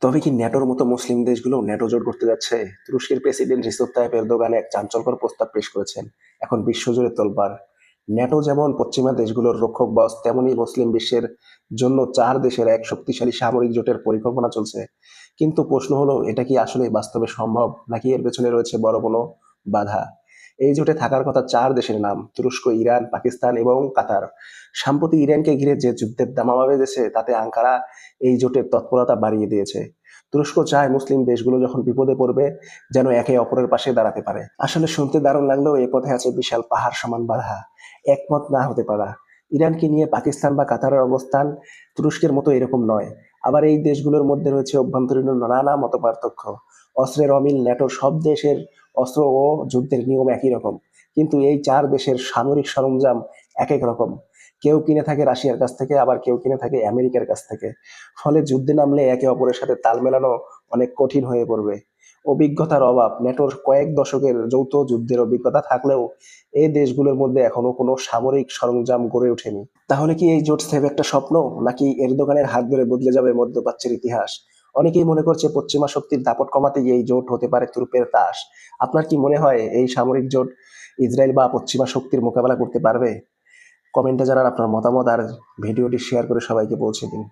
তবে কি ন্যাটোর মতো মুসলিম দেশগুলো ন্যাটো জোট করতে যাচ্ছে? তুরস্কের প্রেসিডেন্ট রিসেপ তাইয়েপ এরদোগান এক চাঞ্চল্যকর প্রস্তাব পেশ করেছেন। এখন বিশ্বজুড়ে তোলপাড়। ন্যাটো যেমন পশ্চিমা দেশগুলোর রক্ষক বস, তেমনি মুসলিম বিশ্বের জন্য 4 দেশের এক শক্তিশালী সামরিক জোটের পরিকল্পনা চলছে। কিন্তু প্রশ্ন হলো, এটা কি আসলে বাস্তবে সম্ভব, নাকি এর পেছনে রয়েছে বড় কোনো বাধা? এই জোটে থাকার কথা 4 দেশের নাম: তুরস্ক, ইরান, পাকিস্তান এবং কাতার। সাম্প্রতিক ইরানকে ঘিরে যে যুদ্ধের দামামা বেঁধেছে, তাতে আঙ্কারা এই জোটের তৎপরতা বাড়িয়ে দিয়েছে। তুরস্ক চায় মুসলিম দেশগুলো যখন বিপদে পড়বে, যেন একে অপরের পাশে দাঁড়াতে পারে। আসলে শুনতে দারুণ লাগলেও এ পথে আছে বিশাল পাহাড় সমান বাধা। একমত না হতে পারা। ইরানকে নিয়ে পাকিস্তান বা কাতারের অবস্থান তুরস্কের মতো এরকম নয়। আবার এই দেশগুলোর মধ্যে রয়েছে অভ্যন্তরীণ নানা মতপার্থক্য। অস্ত্রের অমিল। ন্যাটোর সব দেশের অস্ত্র ও যুদ্ধের নিয়ম একই রকম, কিন্তু এই 4 দেশের সামরিক সরঞ্জাম এক এক রকম। কেউ কিনে থাকে রাশিয়ার কাছ থেকে, আবার কেউ কিনে থাকে আমেরিকার কাছ থেকে। ফলে যুদ্ধে নামলে একে অপরের সাথে তাল মেলানো অনেক কঠিন হয়ে পড়বে। অভিজ্ঞতার অভাব। ন্যাটোর কয়েক দশকের যৌথ যুদ্ধের অভিজ্ঞতা থাকলেও এই দেশগুলোর মধ্যে এখনো কোনো সামরিক সরঞ্জাম গড়ে ওঠেনি। তাহলে কি এই জোট স্রেফ একটা স্বপ্ন, নাকি এরদোগানের হাত ধরে বদলে যাবে মধ্যপ্রাচ্যের ইতিহাস? অনেকেই মনে করছে পশ্চিমা শক্তির দাপট কমাতে এই জোট হতে পারে তুরুপের তাস। আপনার কি মনে হয় এই সামরিক জোট ইসরায়েল বা পশ্চিমা শক্তির মোকাবেলা করতে পারবে? কমেন্টে জানান আপনার মতামত, আর ভিডিওটি শেয়ার করে সবাইকে পৌঁছে দিন।